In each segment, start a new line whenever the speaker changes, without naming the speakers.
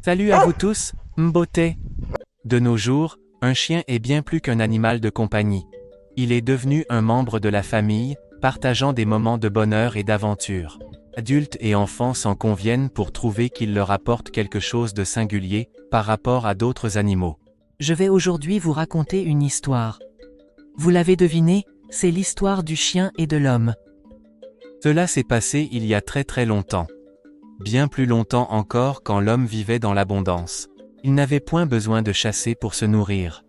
Salut à vous tous, Mbote. De nos jours, un chien est bien plus qu'un animal de compagnie. Il est devenu un membre de la famille, partageant des moments de bonheur et d'aventure. Adultes et enfants s'en conviennent pour trouver qu'il leur apporte quelque chose de singulier par rapport à d'autres animaux.
Je vais aujourd'hui vous raconter une histoire. Vous l'avez deviné, c'est l'histoire du chien et de l'homme.
Cela s'est passé il y a très très longtemps. Bien plus longtemps encore quand l'homme vivait dans l'abondance. Il n'avait point besoin de chasser pour se nourrir.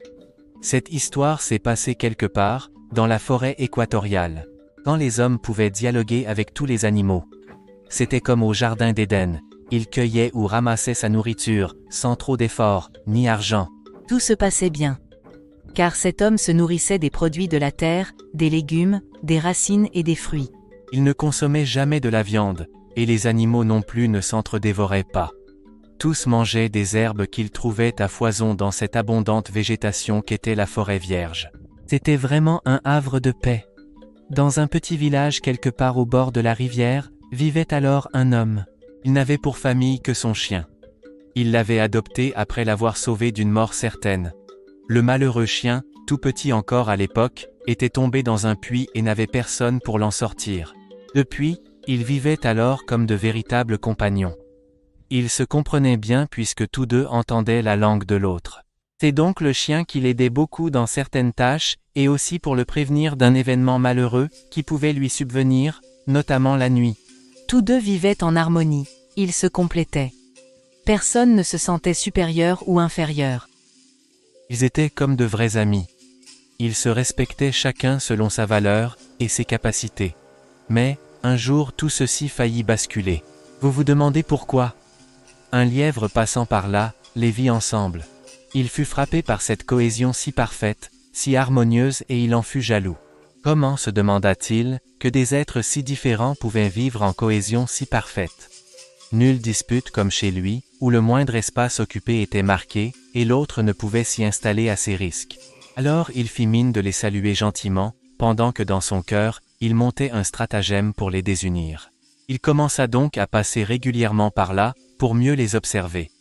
Cette histoire s'est passée quelque part, dans la forêt équatoriale, quand les hommes pouvaient dialoguer avec tous les animaux. C'était comme au jardin d'Éden, il cueillait ou ramassait sa nourriture, sans trop d'efforts, ni argent.
Tout se passait bien. Car cet homme se nourrissait des produits de la terre, des légumes, des racines et des fruits.
Il ne consommait jamais de la viande, et les animaux non plus ne s'entre-dévoraient pas. Tous mangeaient des herbes qu'ils trouvaient à foison dans cette abondante végétation qu'était la forêt vierge.
C'était vraiment un havre de paix. Dans un petit village quelque part au bord de la rivière, vivait alors un homme.
Il n'avait pour famille que son chien. Il l'avait adopté après l'avoir sauvé d'une mort certaine. Le malheureux chien, tout petit encore à l'époque, était tombé dans un puits et n'avait personne pour l'en sortir. Depuis, ils vivaient alors comme de véritables compagnons. Ils se comprenaient bien puisque tous deux entendaient la langue de l'autre. C'est donc le chien qui l'aidait beaucoup dans certaines tâches, et aussi pour le prévenir d'un événement malheureux qui pouvait lui subvenir, notamment la nuit.
Tous deux vivaient en harmonie, ils se complétaient. Personne ne se sentait supérieur ou inférieur.
Ils étaient comme de vrais amis. Ils se respectaient chacun selon sa valeur et ses capacités. Mais, un jour tout ceci faillit basculer. Vous vous demandez pourquoi? Un lièvre passant par là, les vit ensemble. Il fut frappé par cette cohésion si parfaite, si harmonieuse et il en fut jaloux. Comment, se demanda-t-il, que des êtres si différents pouvaient vivre en cohésion si parfaite? Nulle dispute comme chez lui, où le moindre espace occupé était marqué, et l'autre ne pouvait s'y installer à ses risques. Alors il fit mine de les saluer gentiment, pendant que dans son cœur, il montait un stratagème pour les désunir. Il commença donc à passer régulièrement par là, pour mieux les observer.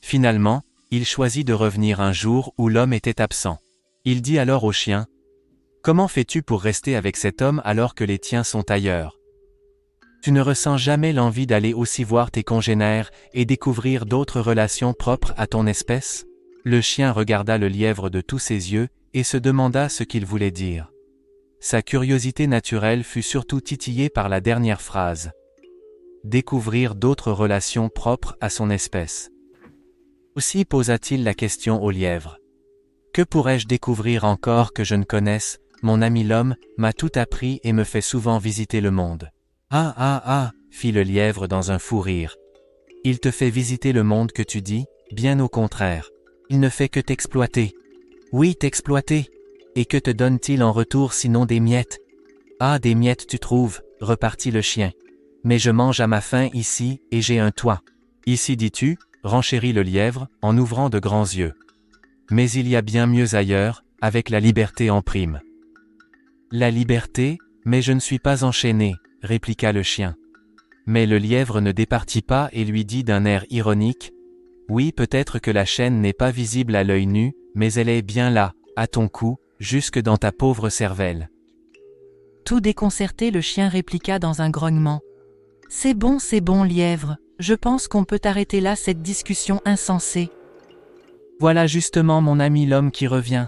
Finalement, il choisit de revenir un jour où l'homme était absent. Il dit alors au chien: « Comment fais-tu pour rester avec cet homme alors que les tiens sont ailleurs? Tu ne ressens jamais l'envie d'aller aussi voir tes congénères et découvrir d'autres relations propres à ton espèce? » Le chien regarda le lièvre de tous ses yeux et se demanda ce qu'il voulait dire. Sa curiosité naturelle fut surtout titillée par la dernière phrase. Découvrir d'autres relations propres à son espèce. Aussi posa-t-il la question au lièvre. Que pourrais-je découvrir encore que je ne connaisse? Mon ami l'homme m'a tout appris et me fait souvent visiter le monde. Ah ah ah, fit le lièvre dans un fou rire. Il te fait visiter le monde que tu dis? Bien au contraire. Il ne fait que t'exploiter. Oui, t'exploiter. Et que te donne-t-il en retour sinon des miettes? Ah, des miettes tu trouves, repartit le chien. Mais je mange à ma faim ici, et j'ai un toit. Ici dis-tu, renchérit le lièvre, en ouvrant de grands yeux. Mais il y a bien mieux ailleurs, avec la liberté en prime. La liberté? Mais je ne suis pas enchaîné, répliqua le chien. Mais le lièvre ne départit pas et lui dit d'un air ironique: « Oui, peut-être que la chaîne n'est pas visible à l'œil nu, mais elle est bien là, à ton cou, jusque dans ta pauvre cervelle. »
Tout déconcerté, le chien répliqua dans un grognement: « C'est bon, lièvre, je pense qu'on peut arrêter là cette discussion insensée. »
Voilà justement mon ami l'homme qui revient.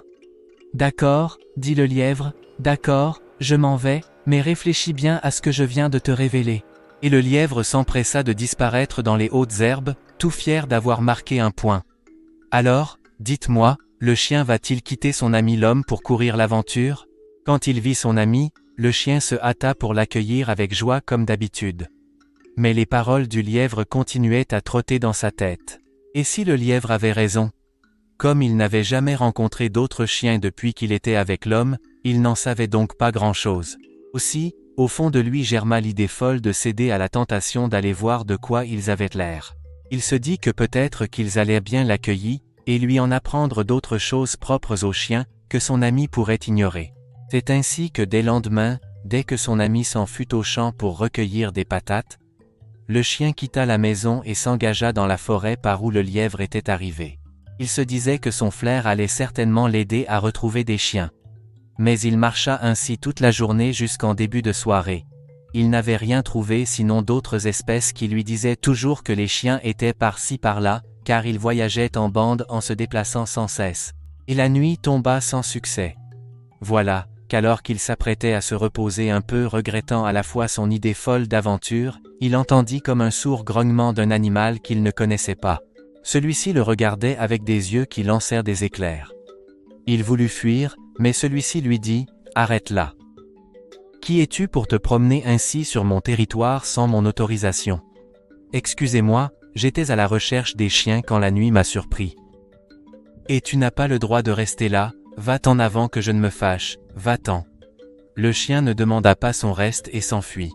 D'accord, dit le lièvre, d'accord, je m'en vais, mais réfléchis bien à ce que je viens de te révéler. Et le lièvre s'empressa de disparaître dans les hautes herbes, tout fier d'avoir marqué un point. Alors, dites-moi, le chien va-t-il quitter son ami l'homme pour courir l'aventure? Quand il vit son ami, le chien se hâta pour l'accueillir avec joie comme d'habitude. Mais les paroles du lièvre continuaient à trotter dans sa tête. Et si le lièvre avait raison? Comme il n'avait jamais rencontré d'autres chiens depuis qu'il était avec l'homme, il n'en savait donc pas grand-chose. Aussi, au fond de lui germa l'idée folle de céder à la tentation d'aller voir de quoi ils avaient l'air. Il se dit que peut-être qu'ils allaient bien l'accueillir, et lui en apprendre d'autres choses propres aux chiens, que son ami pourrait ignorer. C'est ainsi que dès lendemain, dès que son ami s'en fut au champ pour recueillir des patates, le chien quitta la maison et s'engagea dans la forêt par où le lièvre était arrivé. Il se disait que son flair allait certainement l'aider à retrouver des chiens. Mais il marcha ainsi toute la journée jusqu'en début de soirée. Il n'avait rien trouvé sinon d'autres espèces qui lui disaient toujours que les chiens étaient par-ci par-là, car ils voyageaient en bande en se déplaçant sans cesse. Et la nuit tomba sans succès. Voilà, qu'alors qu'il s'apprêtait à se reposer un peu, regrettant à la fois son idée folle d'aventure, il entendit comme un sourd grognement d'un animal qu'il ne connaissait pas. Celui-ci le regardait avec des yeux qui lancèrent des éclairs. Il voulut fuir, mais celui-ci lui dit « Arrête là. Qui es-tu pour te promener ainsi sur mon territoire sans mon autorisation? Excusez-moi, j'étais à la recherche des chiens quand la nuit m'a surpris. Et tu n'as pas le droit de rester là, va-t'en avant que je ne me fâche, va-t'en. » Le chien ne demanda pas son reste et s'enfuit.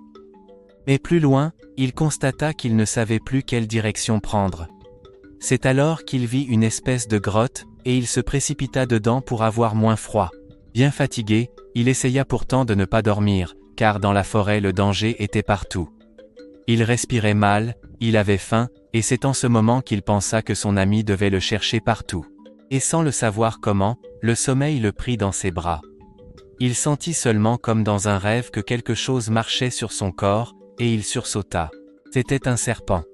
Mais plus loin, il constata qu'il ne savait plus quelle direction prendre. C'est alors qu'il vit une espèce de grotte, et il se précipita dedans pour avoir moins froid. Bien fatigué, il essaya pourtant de ne pas dormir, car dans la forêt le danger était partout. Il respirait mal, il avait faim, et c'est en ce moment qu'il pensa que son ami devait le chercher partout. Et sans le savoir comment, le sommeil le prit dans ses bras. Il sentit seulement comme dans un rêve que quelque chose marchait sur son corps, et il sursauta. C'était un serpent.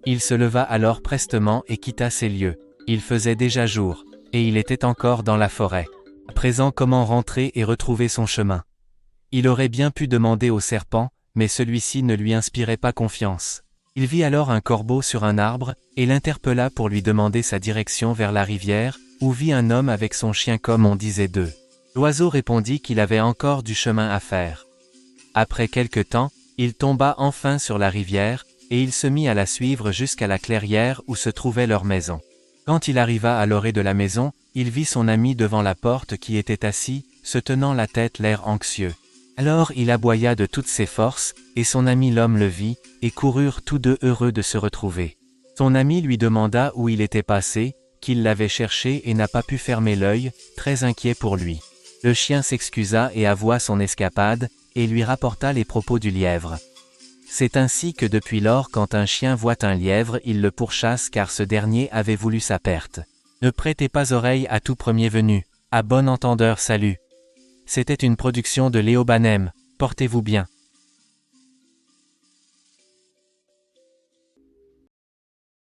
Il se leva alors prestement et quitta ces lieux. Il faisait déjà jour, et il était encore dans la forêt. À présent, comment rentrer et retrouver son chemin? Il aurait bien pu demander au serpent, mais celui-ci ne lui inspirait pas confiance. Il vit alors un corbeau sur un arbre, et l'interpella pour lui demander sa direction vers la rivière, où vit un homme avec son chien comme on disait d'eux. L'oiseau répondit qu'il avait encore du chemin à faire. Après quelque temps, il tomba enfin sur la rivière, et il se mit à la suivre jusqu'à la clairière où se trouvait leur maison. Quand il arriva à l'orée de la maison, il vit son ami devant la porte qui était assis, se tenant la tête l'air anxieux. Alors il aboya de toutes ses forces, et son ami l'homme le vit, et coururent tous deux heureux de se retrouver. Son ami lui demanda où il était passé, qu'il l'avait cherché et n'a pas pu fermer l'œil, très inquiet pour lui. Le chien s'excusa et avoua son escapade, et lui rapporta les propos du lièvre. C'est ainsi que depuis lors quand un chien voit un lièvre il le pourchasse car ce dernier avait voulu sa perte. Ne prêtez pas oreille à tout premier venu. À bon entendeur salut. C'était une production de Léo Banem. Portez-vous bien.